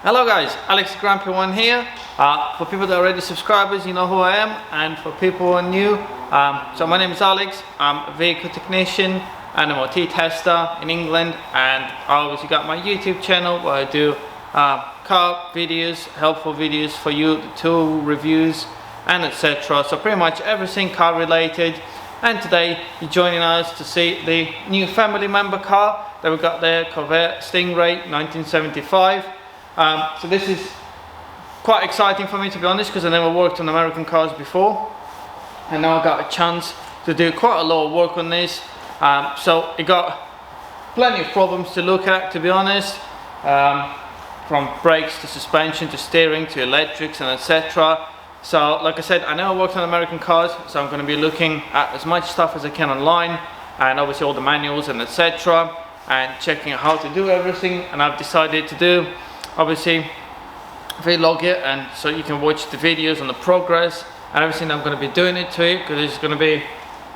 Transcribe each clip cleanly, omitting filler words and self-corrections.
Hello guys, AlexTheGrumpyOne here. For people that are already subscribers, you know who I am, and for people who are new, so my name is Alex. I'm a vehicle technician and a MOT tester in England, and I obviously got my YouTube channel where I do car videos, helpful videos for you, the tool reviews and etc. So pretty much everything car related. And today you're joining us to see the new family member car that we got there, Corvette Stingray 1975. So this is quite exciting for me, to be honest, because I never worked on American cars before, and now I got a chance to do quite a lot of work on this. So it got plenty of problems to look at, to be honest, from brakes to suspension to steering to electrics and etc. So like I said, I never worked on American cars, so I'm going to be looking at as much stuff as I can online, and obviously all the manuals and etc, and checking out how to do everything. And I've decided to do obviously vlog it, and so you can watch the videos on the progress and everything I'm going to be doing it to it, because it's going to be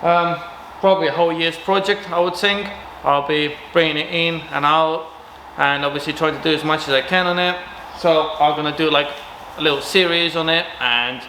probably a whole year's project, I would think. I'll be bringing it in and out, and obviously try to do as much as I can on it. So I'm going to do like a little series on it, and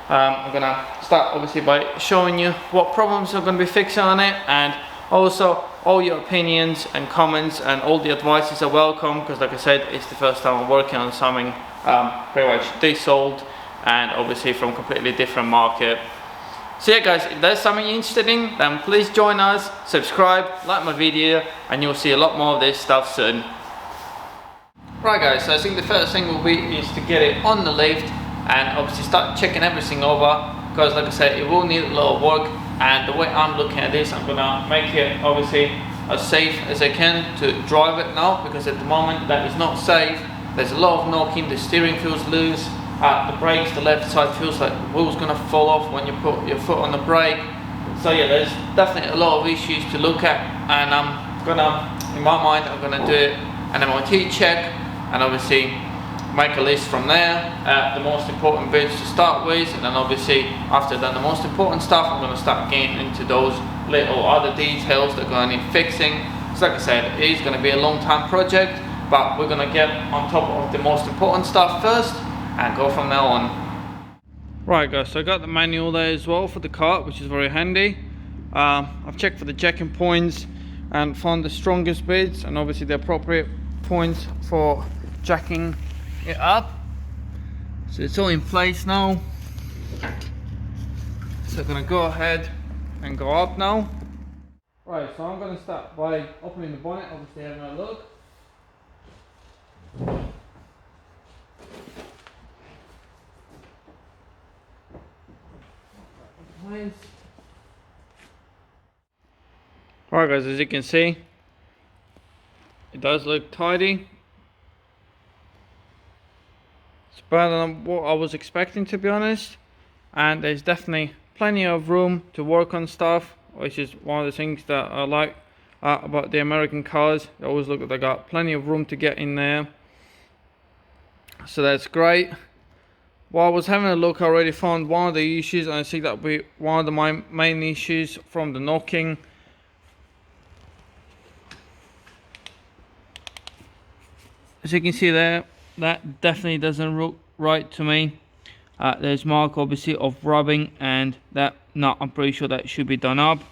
I'm going to start obviously by showing you what problems I'm going to be fixing on it, and also all your opinions and comments and all the advices are welcome, because like I said, it's the first time I'm working on something pretty much de-sold and obviously from a completely different market. So yeah guys, if there's something you're interested in, then please join us, subscribe, like my video, and you'll see a lot more of this stuff soon. Right guys, so I think the first thing will be is to get it on the lift and obviously start checking everything over, because like I said, it will need a lot of work. And the way I'm looking at this, I'm gonna make it obviously as safe as I can to drive it now, because at the moment that is not safe. There's a lot of knocking, the steering feels loose, the brakes, the left side feels like the wheel's gonna fall off when you put your foot on the brake. So yeah, there's definitely a lot of issues to look at, and I'm gonna, in my mind, I'm gonna do an MOT check and obviously make a list from there, the most important bits to start with, and then obviously after I've done the most important stuff, I'm going to start getting into those little other details that are going to need fixing. So like I said, it is going to be a long time project, but we're going to get on top of the most important stuff first and go from now on. Right guys, so I got the manual there as well for the car, which is very handy. I've checked for the jacking points and found the strongest bits and obviously the appropriate points for jacking it up. So it's all in place now, so I'm gonna go ahead and go up now. Right, so I'm gonna start by opening the bonnet, obviously having a look. Alright guys, as you can see, it does look tidy. It's better than what I was expecting, to be honest, and there's definitely plenty of room to work on stuff, which is one of the things that I like about the American cars. They always look like they got plenty of room to get in there, so that's great. While I was having a look, I already found one of the issues, and I think that will be one of the main issues from the knocking. As you can see there, that definitely doesn't look right to me. There's mark obviously of rubbing, and that, no, I'm pretty sure that should be done up.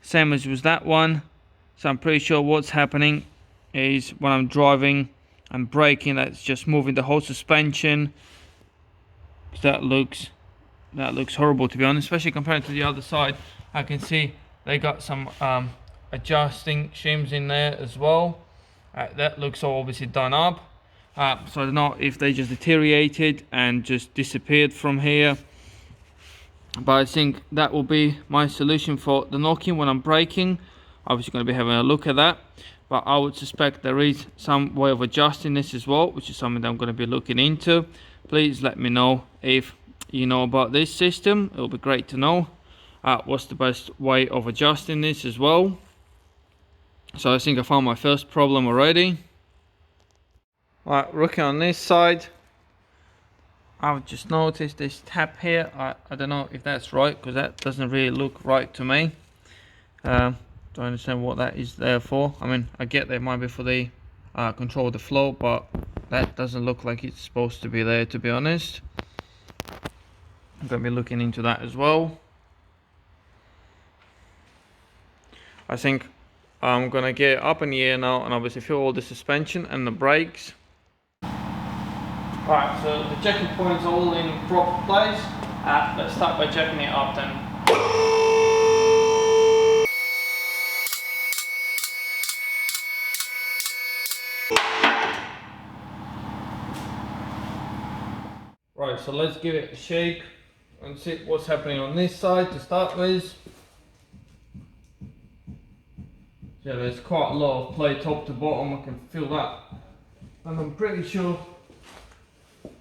Same as with that one. So I'm pretty sure what's happening is when I'm driving and braking, that's just moving the whole suspension. That looks horrible, to be honest, especially compared to the other side. I can see they got some adjusting shims in there as well. That looks all obviously done up. So I don't know if they just deteriorated and just disappeared from here, but I think that will be my solution for the knocking when I'm braking. Obviously going to be having a look at that, but I would suspect there is some way of adjusting this as well, which is something that I'm going to be looking into. Please let me know if you know about this system. It will be great to know what's the best way of adjusting this as well. So I think I found my first problem already. Right, looking on this side, I've just noticed this tab here. I don't know if that's right, because that doesn't really look right to me. Don't understand what that is there for. I mean, I get that it might be for the control of the flow, but That doesn't look like it's supposed to be there, to be honest. I'm going to be looking into that as well. I think I'm going to get up in the air now and obviously feel all the suspension and the brakes. Alright, so the checking points are all in proper place. Let's start by checking it up then. Right, so let's give it a shake and see what's happening on this side to start with. Yeah, there's quite a lot of play top to bottom, I can feel that. And I'm pretty sure. Let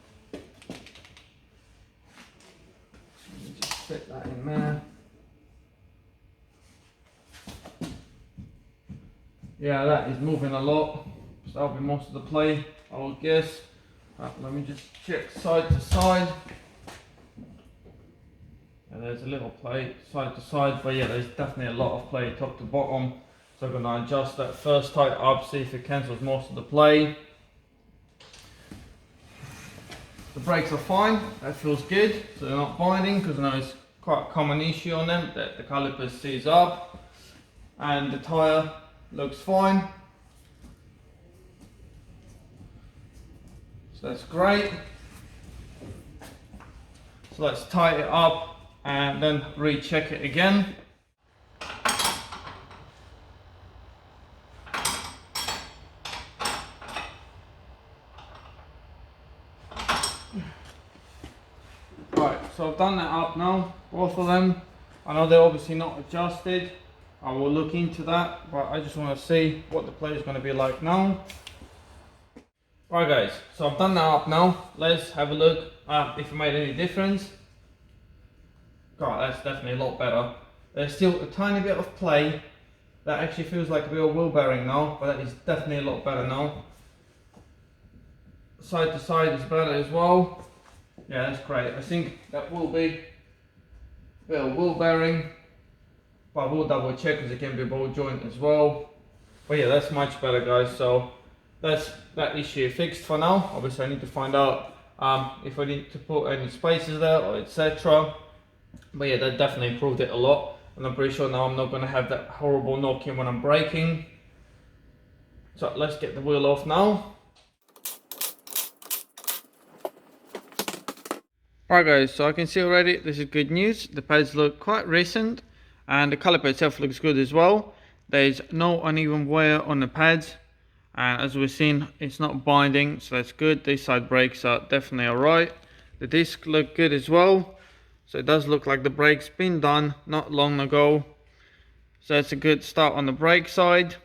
me just fit that in there. Yeah, that is moving a lot. So that'll be most of the play, I would guess. Let me just check side to side. And there's a little play side to side, but yeah, there's definitely a lot of play top to bottom. So I'm going to adjust that first tight up, see if it cancels most of the play. The brakes are fine, that feels good, so they're not binding, because I know it's quite a common issue on them, that the calipers seize up. And the tyre looks fine. So that's great. So let's tie it up and then recheck it again. Right, so I've done that up now, both of them. I know they're obviously not adjusted. I will look into that, but I just want to see what the play is going to be like now. Right guys, so I've done that up now. Let's have a look if it made any difference. God, that's definitely a lot better. There's still a tiny bit of play. That actually feels like a bit of wheel bearing now, but that is definitely a lot better now. Side to side is better as well. Yeah, that's great. I think that will be a bit of wheel bearing, but I will double check because it can be a ball joint as well. But yeah, that's much better guys. So that's that issue fixed for now. Obviously I need to find out if I need to put any spaces there or etc. But yeah, that definitely improved it a lot. And I'm pretty sure now I'm not going to have that horrible knocking when I'm braking. So let's get the wheel off now. Alright guys, so I can see already this is good news. The pads look quite recent and the caliper itself looks good as well. There's no uneven wear on the pads, and as we've seen it's not binding, so that's good. These side brakes are definitely alright. The discs look good as well, so it does look like the brakes been done not long ago, so that's a good start on the brake side.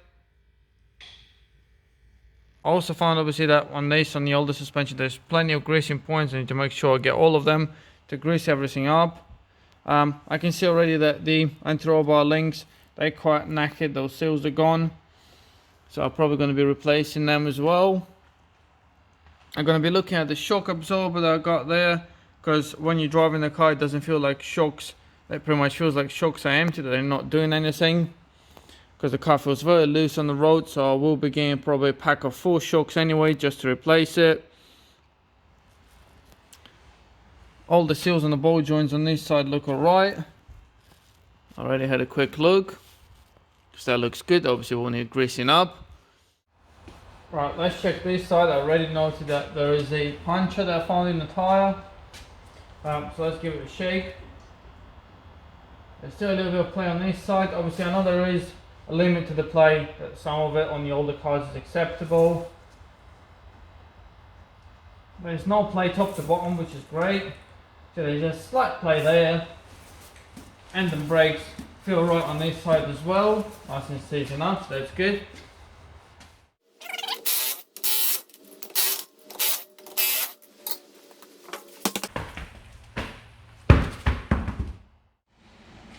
I also found obviously that on this, on the older suspension, there's plenty of greasing points. I need to make sure I get all of them to grease everything up. I can see already that the anti-roll bar links, they're quite knackered, those seals are gone. So I'm probably going to be replacing them as well. I'm going to be looking at the shock absorber that I got there, because when you're driving the car it doesn't feel like shocks. It pretty much feels like shocks are empty, that they're not doing anything. Because the car feels very loose on the road, so I will be getting probably a pack of 4 shocks anyway just to replace it. All the seals on the ball joints on this side look alright. I already had a quick look, so that looks good. Obviously we'll need greasing up. Right, let's check this side. I already noted that there is a puncture that I found in the tyre. So let's give it a shake. There's still a little bit of play on this side. Obviously I know there is a limit to the play, that some of it on the older cars is acceptable. There's no play top to bottom, which is great. So there's a slight play there. And the brakes feel right on this side as well. Nice and seasoned up, so that's good.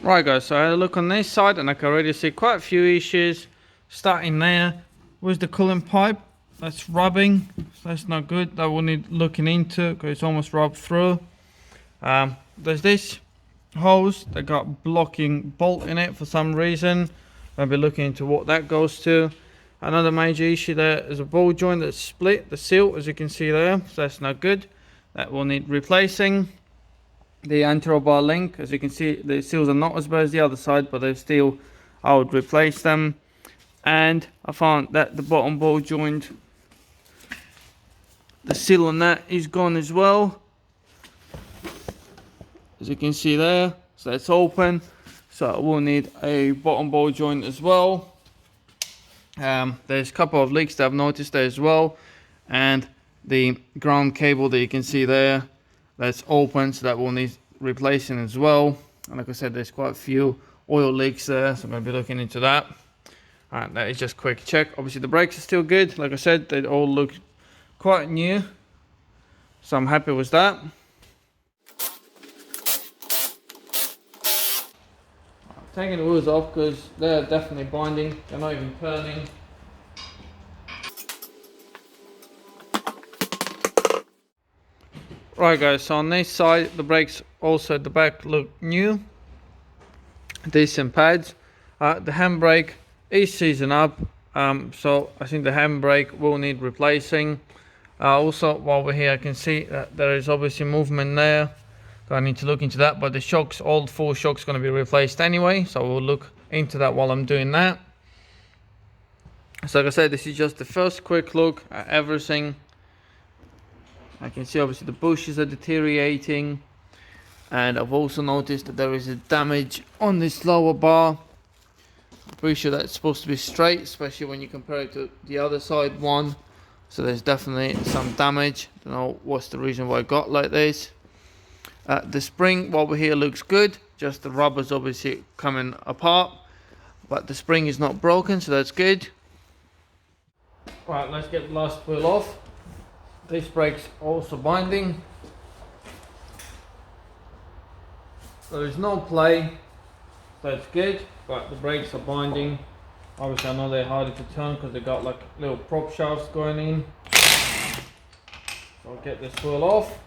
Right guys, so I had a look on this side and I can already see quite a few issues. Starting there with the coolant pipe, that's rubbing, so that's not good. That will need looking into because it's almost rubbed through. There's this hose that got blocking bolt in it for some reason. I'll be looking into what that goes to. Another major issue there is a ball joint that's split, the seal, as you can see there, so that's not good. That will need replacing. The anti-roll bar link, as you can see, the seals are not as bad as the other side, but they're still, I would replace them. And I found that the bottom ball joint, the seal on that is gone as well, as you can see there. So that's open, so I will need a bottom ball joint as well. There's a couple of leaks that I've noticed there as well, and the ground cable that you can see there, that's open, so that will need replacing as well. And like I said, there's quite a few oil leaks there, so I'm going to be looking into that. And that is just a quick check. Obviously the brakes are still good, like I said, they all look quite new, so I'm happy with that. I'm taking the wheels off because they're definitely binding, they're not even turning. Right guys, so on this side the brakes also at the back look new, decent pads. The handbrake is seasoned up, so I think the handbrake will need replacing. Also while we're here I can see that there is obviously movement there, so I need to look into that, but the shocks, all 4 shocks, going to be replaced anyway, so we'll look into that while I'm doing that. So like I said, this is just the first quick look at everything. I can see obviously the bushes are deteriorating, and I've also noticed that there is a damage on this lower bar. I'm pretty sure that's supposed to be straight, especially when you compare it to the other side one. So there's definitely some damage. Don't know what's the reason why I got like this. The spring while we're here looks good, just the rubber's obviously coming apart, but the spring is not broken, so that's good. Right, let's get the last wheel off. This brake's also binding. There is no play, that's good, but the brakes are binding. Obviously I know they're harder to turn because they got like little prop shafts going in. So I'll get this wheel off.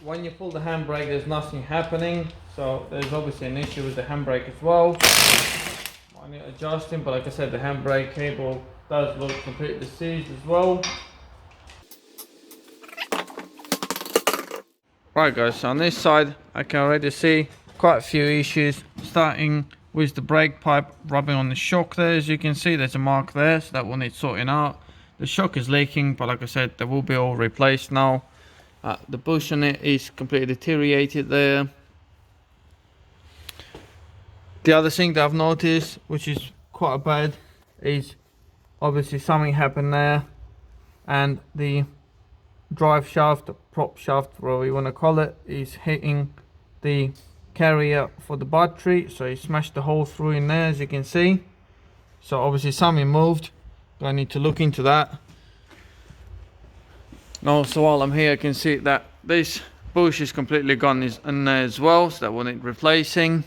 When you pull the handbrake there's nothing happening, so there's obviously an issue with the handbrake as well. I need adjusting, but like I said, the handbrake cable does look completely seized as well. Right guys, so on this side I can already see quite a few issues, starting with the brake pipe rubbing on the shock there. As you can see, there's a mark there, so that will need sorting out. The shock is leaking, but like I said, they will be all replaced now. The bush on it is completely deteriorated there. The other thing that I've noticed, which is quite bad, is obviously something happened there, and the drive shaft, the prop shaft, whatever you want to call it, is hitting the carrier for the battery, so he smashed the hole through in there, as you can see. So obviously something moved, I need to look into that. And also while I'm here I can see that this bush is completely gone in there as well, so that will need replacing.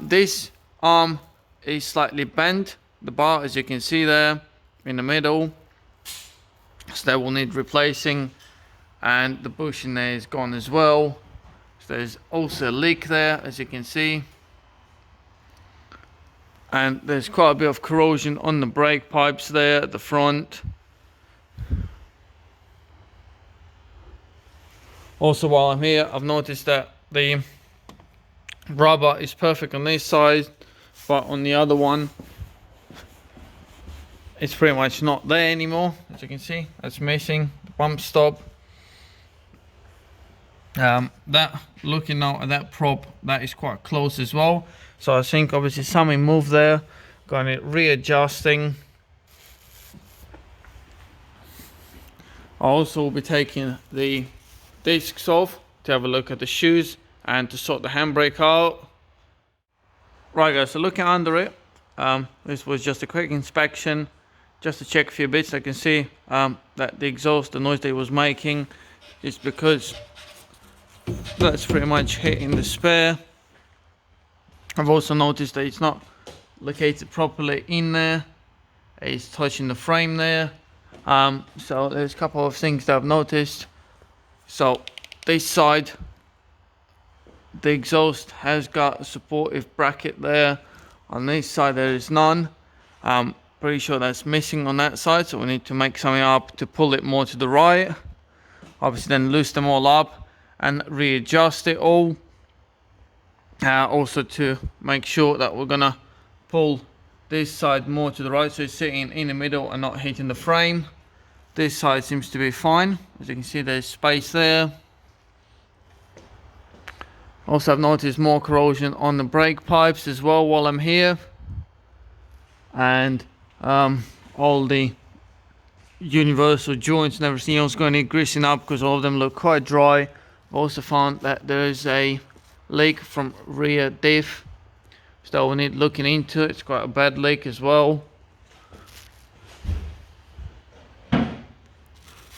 This arm is slightly bent, the bar, as you can see there in the middle, so that will need replacing, and the bush in there is gone as well. So there's also a leak there, as you can see, and there's quite a bit of corrosion on the brake pipes there at the front. Also while I'm here I've noticed that the rubber is perfect on this side, but on the other one it's pretty much not there anymore. As you can see, that's missing the bump stop. That, looking now at that prop, that is quite close as well, so I think obviously something moved there, got it readjusting. I also will be taking the discs off to have a look at the shoes and to sort the handbrake out. Right guys, so looking under it, this was just a quick inspection just to check a few bits. I can see that the exhaust, the noise that it was making, is because that's pretty much hitting the spare. I've also noticed that it's not located properly in there, it's touching the frame there. So there's a couple of things that I've noticed. So this side, the exhaust has got a supportive bracket there. On this side there is none. Pretty sure that's missing on that side, so we need to make something up to pull it more to the right. Obviously then loose them all up and readjust it all. Also to make sure that we're gonna pull this side more to the right so it's sitting in the middle and not hitting the frame. This side seems to be fine. As you can see, there's space there. Also, I've noticed more corrosion on the brake pipes as well while I'm here. And all the universal joints and everything else going to need greasing up because all of them look quite dry. I've also found that there's a leak from rear diff, so we need looking into. It's quite a bad leak as well.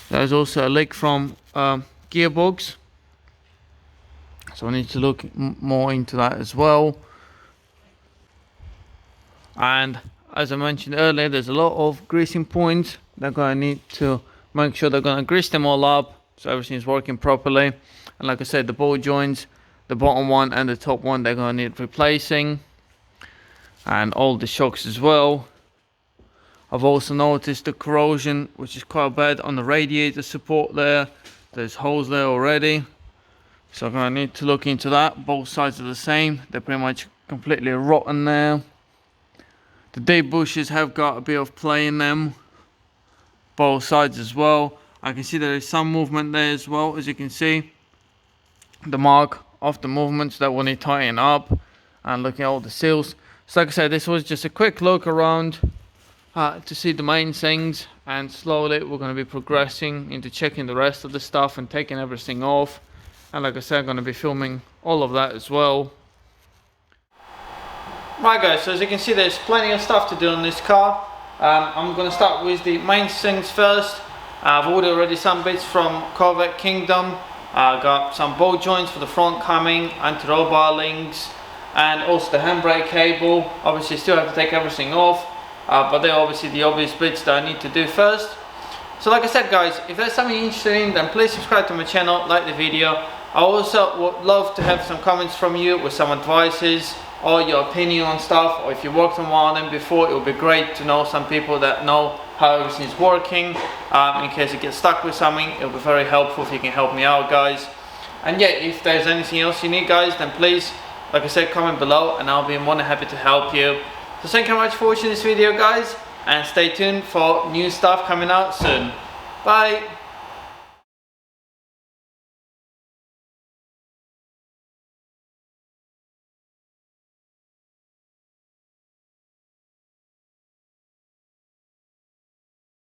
There's also a leak from gearbox, so I need to look more into that as well. And as I mentioned earlier, there's a lot of greasing points. They're going to need to make sure they're going to grease them all up so everything's working properly. And like I said, the ball joints, the bottom one and the top one, they're going to need replacing, and all the shocks as well. I've also noticed the corrosion, which is quite bad on the radiator support there. There's holes there already, so I'm going to need to look into that. Both sides are the same, they're pretty much completely rotten there. The deep bushes have got a bit of play in them, both sides as well. I can see there is some movement there as well. As you can see, the mark of the movements that we need to tighten up, and looking at all the seals. So like I said, this was just a quick look around to see the main things, and slowly we're going to be progressing into checking the rest of the stuff and taking everything off. And like I said, I'm going to be filming all of that as well. Right guys, so as you can see, there's plenty of stuff to do on this car. I'm going to start with the main things first. I've ordered already some bits from Corvette Kingdom. I got some ball joints for the front coming, anti-roll bar links, and also the handbrake cable. Obviously still have to take everything off, but they're obviously the obvious bits that I need to do first. So like I said guys, if there's something you're interested in, then please subscribe to my channel, like the video. I also would love to have some comments from you with some advices or your opinion on stuff, or if you worked on one of them before, it would be great to know some people that know how everything is working. In case you get stuck with something, it will be very helpful if you can help me out guys. And yeah, if there's anything else you need guys, then please, like I said, comment below and I'll be more than happy to help you. So thank you very much for watching this video guys, and stay tuned for new stuff coming out soon. Bye!